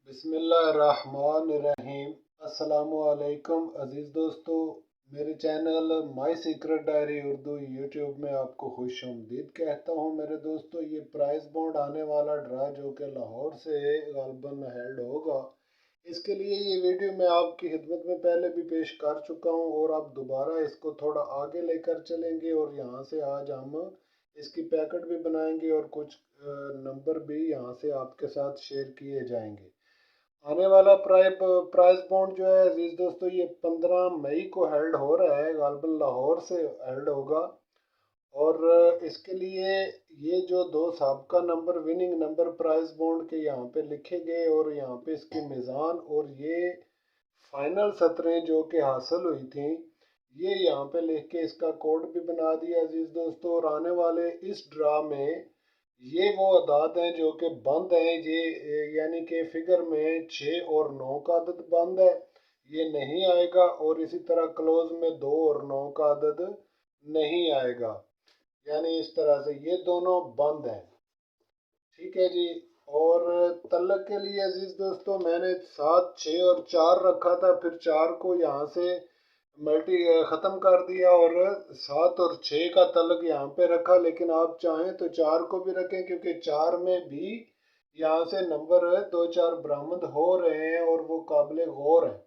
बिस्मिल्लाहिर्रहमानिर्रहीम। अस्सलामुअलैकुम अज़ीज़ दोस्तों, मेरे channel my secret diary Urdu YouTube में आपको खुशामदीद कहता हूँ। मेरे दोस्तों, ये प्राइस बॉन्ड आने वाला ड्रा जो कि लाहौर से गालबन हेल्ड होगा, इसके लिए ये वीडियो मैं आपकी खिदमत में पहले भी पेश कर चुका हूँ और आप दोबारा इसको थोड़ा आगे लेकर चलेंगे और यहाँ से आज हम इसकी पैकेट भी बनाएंगे और कुछ नंबर भी यहाँ से आपके साथ शेयर किए जाएंगे। आने वाला प्राइस बॉन्ड जो है अजीज दोस्तों, ये 15 मई को हेल्ड हो रहा है, गालबन लाहौर से हेल्ड होगा। और इसके लिए ये जो दो साबका number winning number price bond के यहाँ पे लिखे गए और यहाँ पे इसकी मिज़ान और ये फाइनल सतरें जो कि हासिल हुई थी, ये यहाँ पे लिख के इसका कोड भी बना दिया अजीज दोस्तों। और आने वाले इस ड्रा में ये वो अदाद हैं जो कि बंद हैं, ये यानी कि फिगर में 6 और 9 का अदद बंद है, ये नहीं आएगा। और इसी तरह क्लोज में 2 और 9 का अदद नहीं आएगा, यानी इस तरह से ये दोनों बंद हैं। ठीक है जी। और तल्लक के लिए अजीज दोस्तों, मैंने 7, 6 और 4 रखा था, फिर 4 को यहाँ से मल्टी ख़त्म कर दिया और 7 और 6 का तल्लक यहाँ पे रखा। लेकिन आप चाहें तो 4 को भी रखें, क्योंकि 4 में भी यहाँ से नंबर 2-4 बरामद हो रहे हैं और वो काबिल गौर हैं।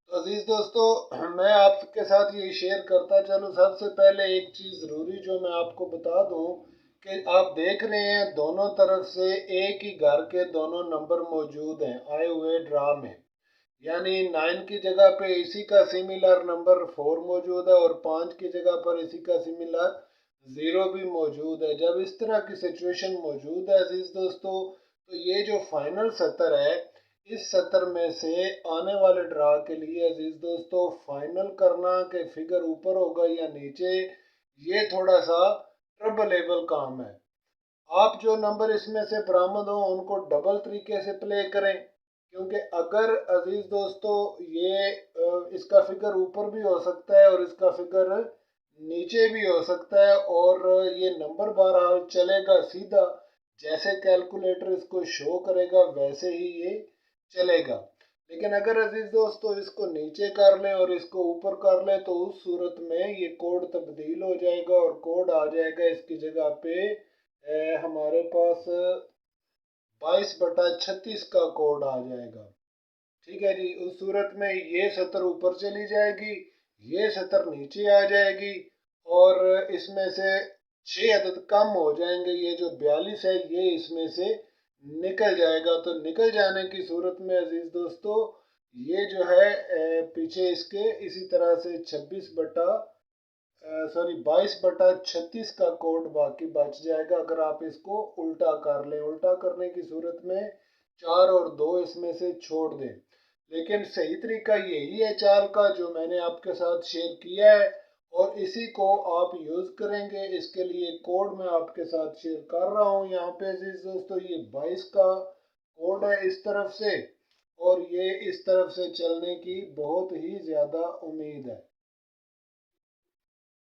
तो अजीज दोस्तों, मैं आपके साथ ये शेयर करता चलूँ। सबसे पहले एक चीज़ ज़रूरी जो मैं आपको बता दूँ कि आप देख रहे हैं दोनों तरफ से एक ही घर के दोनों नंबर मौजूद हैं आए हुए ड्रा में, यानी 9 की जगह पे इसी का सिमिलर नंबर 4 मौजूद है और 5 की जगह पर इसी का सिमिलर 0 भी मौजूद है। जब इस तरह की सिचुएशन मौजूद है अजीज दोस्तों, तो ये जो फाइनल सतर है, इस सत्र में से आने वाले ड्रा के लिए अजीज दोस्तों फाइनल करना कि फिगर ऊपर होगा या नीचे, ये थोड़ा सा ट्रबलेबल काम है। आप जो नंबर इसमें से बरामद हो उनको डबल तरीके से प्ले करें, क्योंकि अगर अजीज दोस्तों ये इसका फिगर ऊपर भी हो सकता है और इसका फिगर नीचे भी हो सकता है, और ये नंबर बहरहाल चलेगा सीधा, जैसे कैलकुलेटर इसको शो करेगा वैसे ही ये चलेगा। लेकिन अगर अजीज दोस्तों इसको नीचे कर लें और इसको ऊपर कर लें, तो उस सूरत में ये कोड तब्दील हो जाएगा और कोड आ जाएगा इसकी जगह पे हमारे पास 22/36 का कोड आ जाएगा। ठीक है जी। उस सूरत में ये सतर ऊपर चली जाएगी, ये सतर नीचे आ जाएगी और इसमें से 6 अदद कम हो जाएंगे। ये जो 42 है ये इसमें से निकल जाएगा। तो निकल जाने की सूरत में अजीज दोस्तों, ये जो है पीछे इसके इसी तरह से 22/36 का कोड बाकी बच जाएगा, अगर आप इसको उल्टा कर लें। उल्टा करने की सूरत में 4 और 2 इसमें से छोड़ दें। लेकिन सही तरीका यही है चाल का जो मैंने आपके साथ शेयर किया है, और इसी को आप यूज़ करेंगे। इसके लिए कोड मैं आपके साथ शेयर कर रहा हूँ यहाँ पे अजीज दोस्तों। ये 22 का कोड है इस तरफ से, और ये इस तरफ से चलने की बहुत ही ज़्यादा उम्मीद है।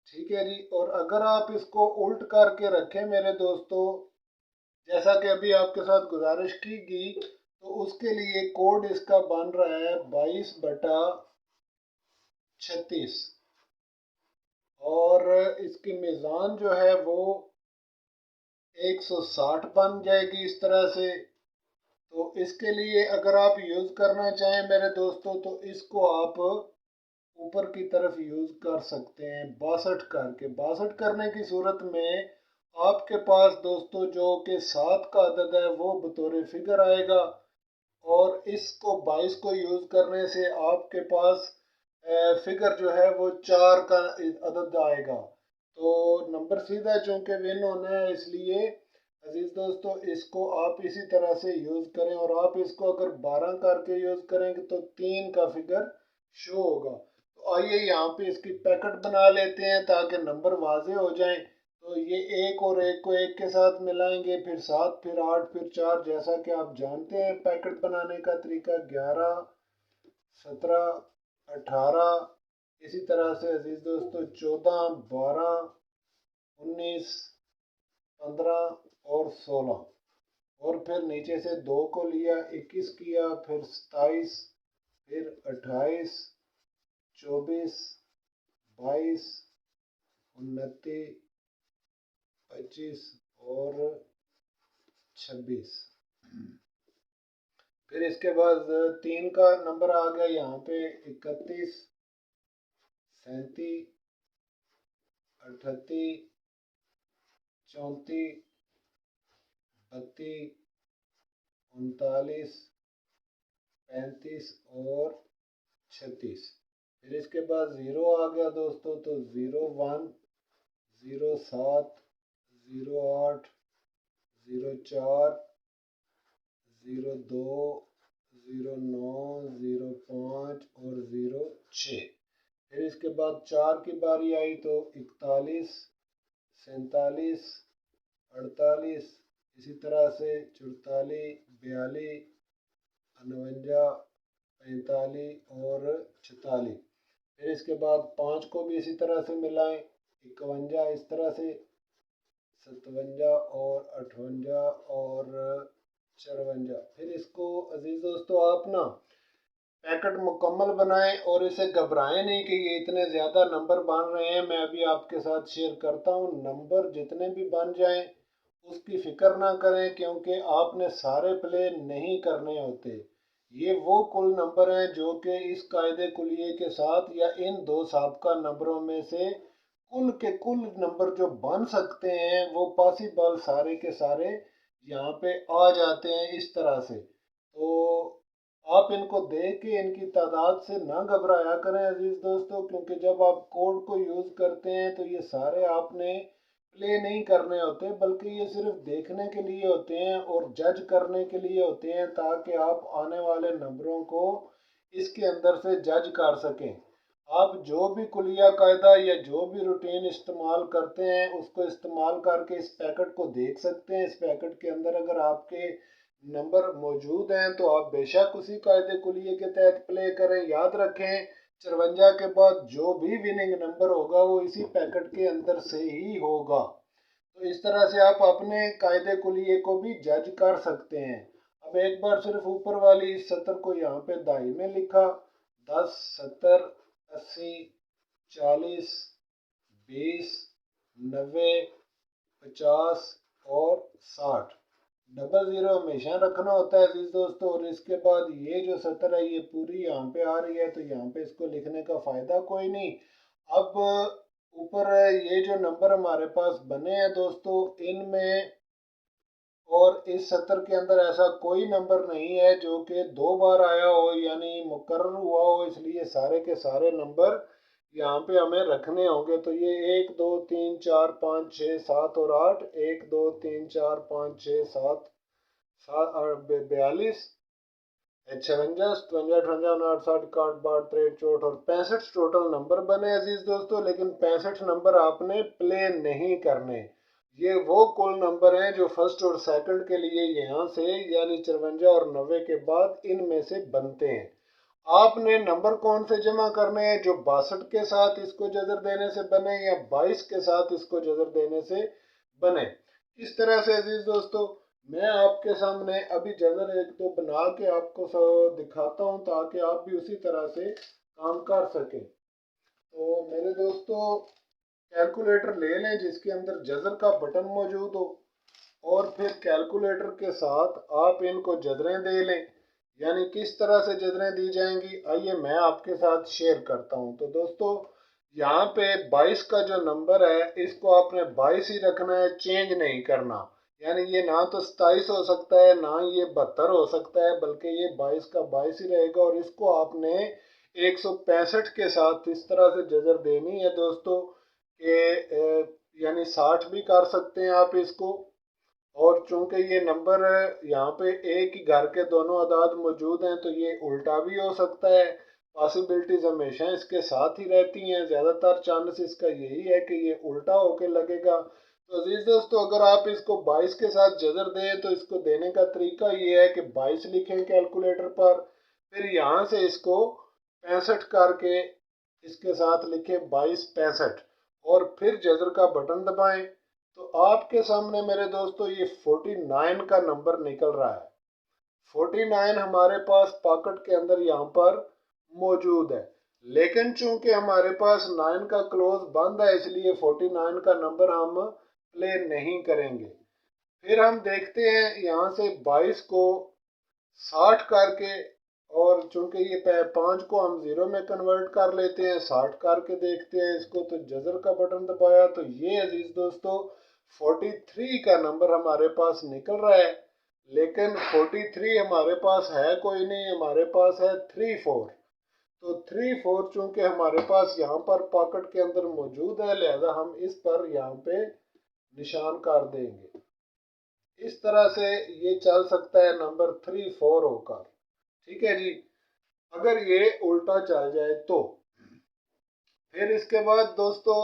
ठीक है जी। और अगर आप इसको उल्ट करके रखें मेरे दोस्तों, जैसा कि अभी आपके साथ गुजारिश की गई, तो उसके लिए कोड इसका बन रहा है 22/36, और इसकी मिज़ान जो है वो 160 बन जाएगी इस तरह से। तो इसके लिए अगर आप यूज़ करना चाहें मेरे दोस्तों, तो इसको आप ऊपर की तरफ यूज़ कर सकते हैं 62 करके। 62 करने की सूरत में आपके पास दोस्तों जो कि 7 का अदद है वो बतौर फिगर आएगा, और इसको 22 को यूज़ करने से आपके पास फिगर जो है वो 4 का अदद आएगा। तो नंबर सीधा चूंकि विन होना है, इसलिए अजीज दोस्तों इसको आप इसी तरह से यूज़ करें। और आप इसको अगर 12 करके यूज़ करेंगे तो 3 का फिगर शो होगा। तो आइए यहाँ पे इसकी पैकेट बना लेते हैं ताकि नंबर वाजे हो जाएं। तो ये एक और एक को एक के साथ मिलाएंगे, फिर 7, फिर 8, फिर 4, जैसा कि आप जानते हैं पैकेट बनाने का तरीका। 11, 17, 18, इसी तरह से अजीज दोस्तों 14, 12, 19, 15 और 16, और फिर नीचे से 2 को लिया, 21 किया, फिर 27, फिर 28, 24, 22, 29, 25 और 26। फिर इसके बाद 3 का नंबर आ गया यहाँ पे 31, 37, 38, 34, 32, 39, 35 और 36। फिर इसके बाद 0 आ गया दोस्तों, तो 01, 07, 08, 04, 02, 09, 05 और 06। फिर इसके बाद 4 की बारी आई तो 41, 47, 48, इसी तरह से 44, 42, 49, 45 और 46। फिर इसके बाद 5 को भी इसी तरह से मिलाएं, 51 इस तरह से, 57 और 58 और 54। फिर इसको अजीज दोस्तों आप ना पैकेट मुकम्मल बनाएं और इसे घबराएं नहीं कि ये इतने ज़्यादा नंबर बन रहे हैं। मैं अभी आपके साथ शेयर करता हूँ, नंबर जितने भी बन जाएं उसकी फ़िक्र ना करें, क्योंकि आपने सारे प्ले नहीं करने होते। ये वो कुल नंबर हैं जो कि इस कायदे कुलिये के साथ या इन दो साबका नंबरों में से कुल के कुल नंबर जो बन सकते हैं वो पॉसिबल सारे के सारे यहाँ पे आ जाते हैं इस तरह से। तो आप इनको देख के इनकी तादाद से ना घबराया करें अजीज दोस्तों, क्योंकि जब आप कोड को यूज़ करते हैं तो ये सारे आपने प्ले नहीं करने होते, बल्कि ये सिर्फ देखने के लिए होते हैं और जज करने के लिए होते हैं, ताकि आप आने वाले नंबरों को इसके अंदर से जज कर सकें। आप जो भी कुलिया कायदा या जो भी रूटीन इस्तेमाल करते हैं उसको इस्तेमाल करके इस पैकेट को देख सकते हैं। इस पैकेट के अंदर अगर आपके नंबर मौजूद हैं तो आप बेशक उसी कायदे कुलिये के तहत प्ले करें। याद रखें 54 के बाद जो भी विनिंग नंबर होगा वो इसी पैकेट के अंदर से ही होगा। तो इस तरह से आप अपने कायदे कुलिये को भी जज कर सकते हैं। अब एक बार सिर्फ ऊपर वाली इस सतर को यहाँ पे दाई में लिखा, 10, 70, 80, 40, 20, 90, 50 और 60। डबल ज़ीरो हमेशा रखना होता है अजीज दोस्तों। और इसके बाद ये जो सतर है ये पूरी यहाँ पे आ रही है, तो यहाँ पे इसको लिखने का फ़ायदा कोई नहीं। अब ऊपर ये जो नंबर हमारे पास बने हैं दोस्तों, इनमें और इस सत्र के अंदर ऐसा कोई नंबर नहीं है जो कि 2 बार आया हो, यानी मुकर्रर हुआ हो, इसलिए सारे के सारे नंबर यहाँ पे हमें रखने होंगे। तो ये 1, 2, 3, 4, 5, 6, 7 और 8, 1, 2, 3, 4, 5, 6, 7, 42, 56, 57, 58, 59, 60, 61, 62, 63, 64 और 65 टोटल नंबर बने अजीज दोस्तों। लेकिन 65 नंबर आपने प्ले नहीं करने। ये वो कुल नंबर हैं जो फर्स्ट और सेकंड के लिए यहाँ से यानी 54 और 90 के बाद इनमें से बनते हैं। आपने नंबर कौन से जमा करने हैं, जो 62 के साथ इसको जजर देने से बने या 22 के साथ इसको जजर देने से बने। इस तरह से अजीज दोस्तों मैं आपके सामने अभी जजर एक दो बना के आपको दिखाता हूँ, ताकि आप भी उसी तरह से काम कर सकें। तो मेरे दोस्तों कैलकुलेटर ले लें जिसके अंदर जजर का बटन मौजूद हो, और फिर कैलकुलेटर के साथ आप इनको जजरें दे लें। यानी किस तरह से जजरें दी जाएंगी आइए मैं आपके साथ शेयर करता हूं। तो दोस्तों यहाँ पे 22 का जो नंबर है इसको आपने 22 ही रखना है, चेंज नहीं करना। यानी ये ना तो 27 हो सकता है ना ये 72 हो सकता है, बल्कि ये 22 का 22 ही रहेगा। और इसको आपने 165 के साथ इस तरह से जजर देनी है दोस्तों कि यानी 60 भी कर सकते हैं आप इसको। और चूंकि ये नंबर यहाँ पे एक ही घर के दोनों अदाद मौजूद हैं तो ये उल्टा भी हो सकता है। पॉसिबिलिटीज हमेशा इसके साथ ही रहती हैं, ज़्यादातर चांस इसका यही है कि ये उल्टा होके लगेगा। तो अजीज दोस्तों अगर आप इसको 22 के साथ जजर दें तो इसको देने का तरीका ये है कि 22 लिखें कैलकुलेटर पर, फिर यहाँ से इसको 65 करके इसके साथ लिखें 22 65 और फिर जजर का बटन दबाएं। तो आपके सामने मेरे दोस्तों ये 49 का नंबर निकल रहा है। 49 हमारे पास पॉकेट के अंदर यहाँ पर मौजूद है, लेकिन चूंकि हमारे पास 9 का क्लोज बंद है इसलिए 49 का नंबर हम प्ले नहीं करेंगे। फिर हम देखते हैं यहाँ से 22 को 60 करके, और चूंकि ये 5 को हम जीरो में कन्वर्ट कर लेते हैं, 60 करके देखते हैं इसको। तो जजर का बटन दबाया तो ये अजीज दोस्तों 43 का नंबर हमारे पास निकल रहा है, लेकिन 43 हमारे पास है कोई नहीं, हमारे पास है 34। तो 34 चूंकि हमारे पास यहाँ पर पॉकेट के अंदर मौजूद है, लिहाजा हम इस पर यहाँ पे निशान कर देंगे। इस तरह से ये चल सकता है नंबर 34 होकर। ठीक है जी। अगर ये उल्टा चल जाए तो फिर इसके बाद दोस्तों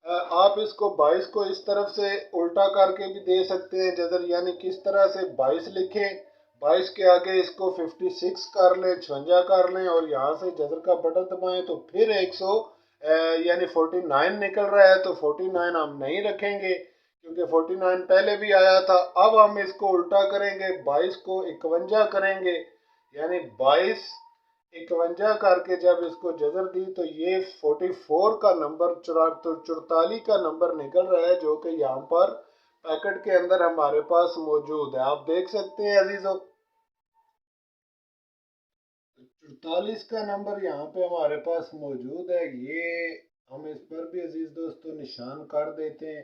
आप इसको 22 को इस तरफ से उल्टा करके भी दे सकते हैं जजर, यानी किस तरह से 22 लिखें, 22 के आगे इसको 56 कर लें, 56 कर लें और यहाँ से जजर का बटन दबाएं तो फिर 100 यानी 49 निकल रहा है। तो 49 हम नहीं रखेंगे क्योंकि 49 पहले भी आया था। अब हम इसको उल्टा करेंगे, 22 को 51 करेंगे, यानी 22 51 करके जब इसको जजर दी तो ये 44 का नंबर 44 का नंबर निकल रहा है, जो कि यहाँ पर पैकेट के अंदर हमारे पास मौजूद है। आप देख सकते हैं अजीजों 44 का नंबर यहाँ पे हमारे पास मौजूद है। ये हम इस पर भी अजीज दोस्तों निशान कर देते हैं।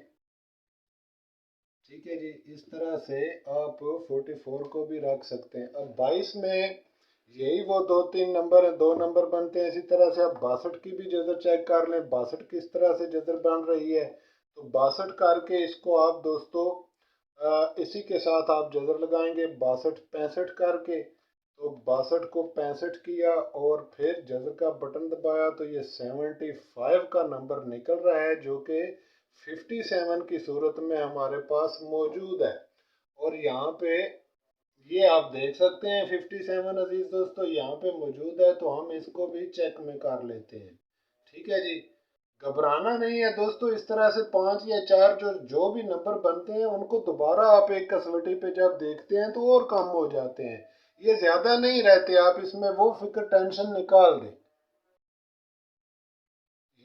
ठीक है जी। इस तरह से आप 44 को भी रख सकते हैं। अब 22 में यही वो 2-3 नंबर है, 2 नंबर बनते हैं। इसी तरह से आप 62 की भी जजर चेक कर लें, 62 किस तरह से जजर बन रही है। तो 62 करके इसको आप दोस्तों इसी के साथ आप जजर लगाएंगे 62 65 करके। तो 62 को 65 किया और फिर जजर का बटन दबाया तो ये 75 का नंबर निकल रहा है, जो कि 57 की सूरत में हमारे पास मौजूद है। और यहाँ पे ये आप देख सकते हैं 57 अजीज दोस्तों यहाँ पे मौजूद है, तो हम इसको भी चेक में कर लेते हैं। ठीक है जी। घबराना नहीं है दोस्तों। इस तरह से 5 या 4 जो भी नंबर बनते हैं उनको दोबारा आप एक कसवटी पे जब देखते हैं तो और कम हो जाते हैं, ये ज्यादा नहीं रहते। आप इसमें वो फिक्र टेंशन निकाल दें।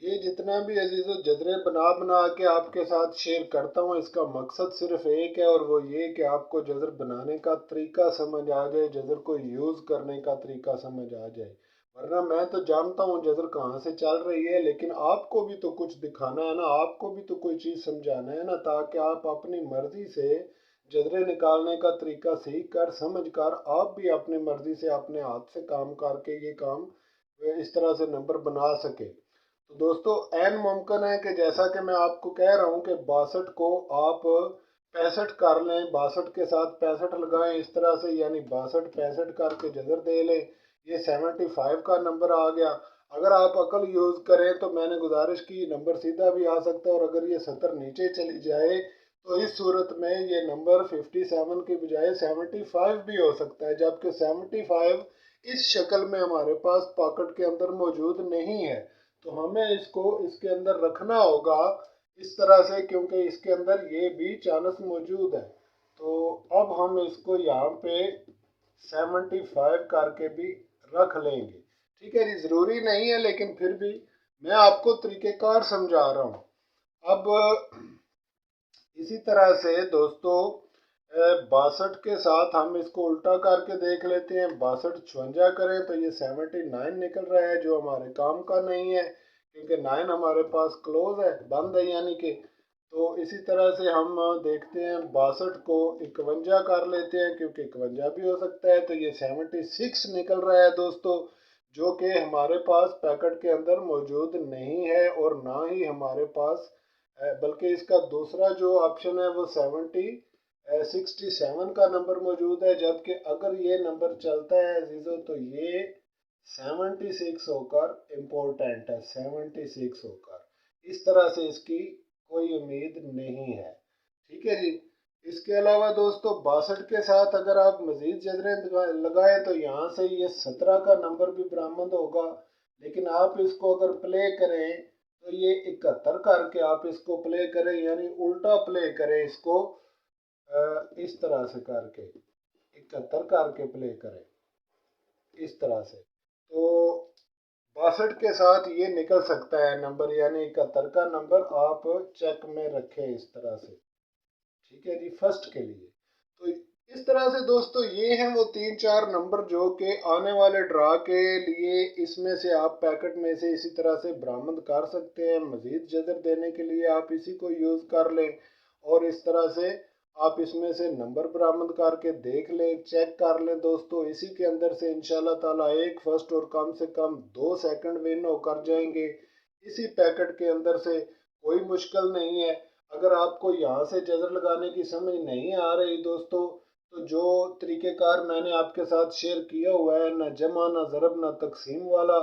ये जितना भी अजीजों जदरे बना बना के आपके साथ शेयर करता हूँ, इसका मकसद सिर्फ एक है और वो ये कि आपको जदर बनाने का तरीका समझ आ जाए, जदर को यूज़ करने का तरीका समझ आ जाए। वरना मैं तो जानता हूँ जदर कहाँ से चल रही है, लेकिन आपको भी तो कुछ दिखाना है ना, आपको भी तो कोई चीज़ समझाना है ना, ताकि आप अपनी मर्जी से जदरे निकालने का तरीका सीख कर समझ कर आप भी अपनी मर्जी से अपने हाथ से काम करके ये काम इस तरह से नंबर बना सके। तो दोस्तों एन मुमकिन है कि जैसा कि मैं आपको कह रहा हूँ कि 62 को आप 65 कर लें, 62 के साथ 65 लगाएं इस तरह से, यानी 62 65 करके जजर दे लें। ये 75 का नंबर आ गया। अगर आप अकल यूज़ करें तो मैंने गुजारिश की नंबर सीधा भी आ सकता है, और अगर ये 70 नीचे चली जाए तो इस सूरत में ये नंबर 57 के बजाय 75 भी हो सकता है, जबकि 75 इस शक्ल में हमारे पास पॉकेट के अंदर मौजूद नहीं है। तो हमें इसको इसके अंदर रखना होगा इस तरह से, क्योंकि इसके अंदर ये भी चांस मौजूद है। तो अब हम इसको यहाँ पे 75 करके भी रख लेंगे। ठीक है जी। ज़रूरी नहीं है लेकिन फिर भी मैं आपको तरीक़ेकार समझा रहा हूँ। अब इसी तरह से दोस्तों 62 के साथ हम इसको उल्टा करके देख लेते हैं। 62 56 करें तो ये 79 निकल रहा है, जो हमारे काम का नहीं है क्योंकि 9 हमारे पास क्लोज है, बंद है यानी कि। तो इसी तरह से हम देखते हैं 62 को 51 कर लेते हैं क्योंकि 51 भी हो सकता है। तो ये 76 निकल रहा है दोस्तों, जो कि हमारे पास पैकेट के अंदर मौजूद नहीं है और ना ही हमारे पास बल्कि इसका दूसरा जो ऑप्शन है वो 67 का नंबर मौजूद है। जबकि अगर ये नंबर चलता है अजीजों तो ये 76 होकर इम्पोर्टेंट है, 76 होकर। इस तरह से इसकी कोई उम्मीद नहीं है। ठीक है जी। इसके अलावा दोस्तों 62 के साथ अगर आप मजीद जजरें लगाएं तो यहाँ से ये 17 का नंबर भी बरामद होगा, लेकिन आप इसको अगर प्ले करें तो तो ये 71 करके आप इसको प्ले करें, यानी उल्टा प्ले करें इसको, इस तरह से करके 71 करके प्ले करें इस तरह से। तो 62 के साथ ये निकल सकता है नंबर, यानी 71 का नंबर आप चेक में रखें इस तरह से। ठीक है जी, फर्स्ट के लिए। तो इस तरह से दोस्तों ये हैं वो 3-4 नंबर जो कि आने वाले ड्रा के लिए इसमें से आप पैकेट में से इसी तरह से बरामद कर सकते हैं। मज़ीद जजर देने के लिए आप इसी को यूज़ कर लें और इस तरह से आप इसमें से नंबर बरामद करके देख लें, चेक कर लें दोस्तों। इसी के अंदर से इंशाल्लाह ताला एक फर्स्ट और कम से कम 2 सेकंड विन होकर जाएंगे इसी पैकेट के अंदर से। कोई मुश्किल नहीं है। अगर आपको यहाँ से जजर लगाने की समझ नहीं आ रही दोस्तों, तो जो तरीक़ेकार मैंने आपके साथ शेयर किया हुआ है, ना जमा ना ज़रब ना तकसीम वाला,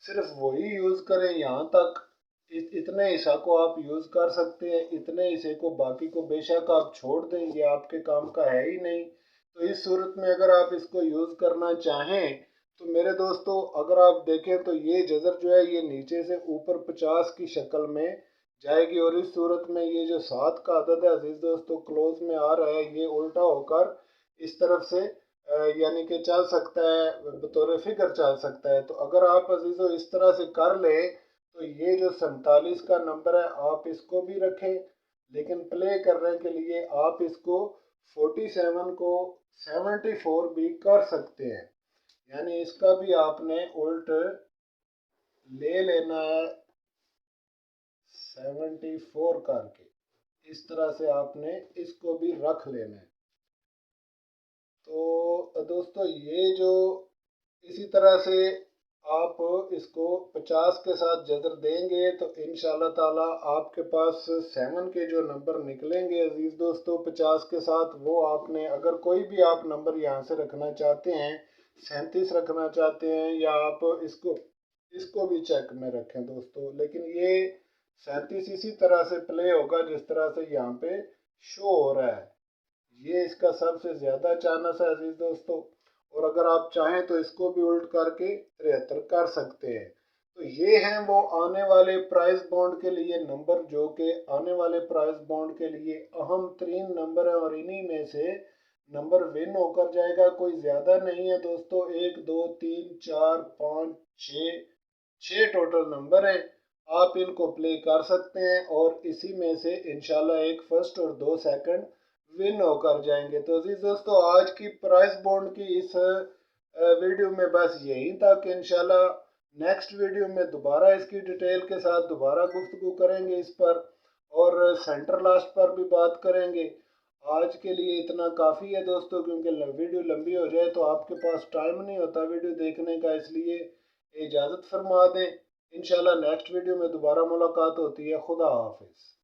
सिर्फ वही यूज़ करें। यहाँ तक इतने हिस्सा को आप यूज़ कर सकते हैं, इतने हिस्से को, बाकी को बेशक आप छोड़ दें, ये आपके काम का है ही नहीं। तो इस सूरत में अगर आप इसको यूज़ करना चाहें तो मेरे दोस्तों, अगर आप देखें तो ये जजर जो है ये नीचे से ऊपर 50 की शक्ल में जाएगी और इस सूरत में ये जो 7 का अदद है अजीज दोस्तों क्लोज में आ रहा है, ये उल्टा होकर इस तरफ से यानी कि चल सकता है, बतौर फिगर चल सकता है। तो अगर आप अजीज़ों इस तरह से कर ले तो ये जो 47 का नंबर है आप इसको भी रखें, लेकिन प्ले करने के लिए आप इसको 47 को 74 भी कर सकते हैं, यानी इसका भी आपने उल्ट ले लेना है 74 करके। इस तरह से आपने इसको भी रख लेना है। तो दोस्तों ये जो इसी तरह से आप इसको 50 के साथ जजर देंगे तो इंशाल्लाह ताला आपके पास 7 के जो नंबर निकलेंगे अजीज दोस्तों 50 के साथ, वो आपने अगर कोई भी आप नंबर यहाँ से रखना चाहते हैं, 37 रखना चाहते हैं, या आप इसको भी चेक में रखें दोस्तों, लेकिन ये 37 इसी तरह से प्ले होगा जिस तरह से यहाँ पे शो हो रहा है। ये इसका सबसे ज़्यादा चांस है अजीज दोस्तों। और अगर आप चाहें तो इसको भी उल्ट करके 73 कर सकते हैं। तो ये हैं वो आने वाले प्राइस बॉन्ड के लिए नंबर, जो कि आने वाले प्राइस बॉन्ड के लिए अहम तरीन नंबर है और इन्हीं में से नंबर विन होकर जाएगा। कोई ज़्यादा नहीं है दोस्तों, 1 2 3 4 5 6 6 टोटल नंबर हैं। आप इनको प्ले कर सकते हैं और इसी में से इंशाल्लाह एक फर्स्ट और 2 सेकंड विन होकर जाएंगे। तो अजीज दोस्तों आज की प्राइस बॉन्ड की इस वीडियो में बस यही था कि इंशाल्लाह नेक्स्ट वीडियो में दोबारा इसकी डिटेल के साथ दोबारा गुफ्तगू करेंगे इस पर, और सेंटर लास्ट पर भी बात करेंगे। आज के लिए इतना काफ़ी है दोस्तों, क्योंकि वीडियो लंबी हो जाए तो आपके पास टाइम नहीं होता वीडियो देखने का, इसलिए इजाज़त फरमा दें। इंशाल्लाह नेक्स्ट वीडियो में दोबारा मुलाकात होती है। खुदा हाफिज़।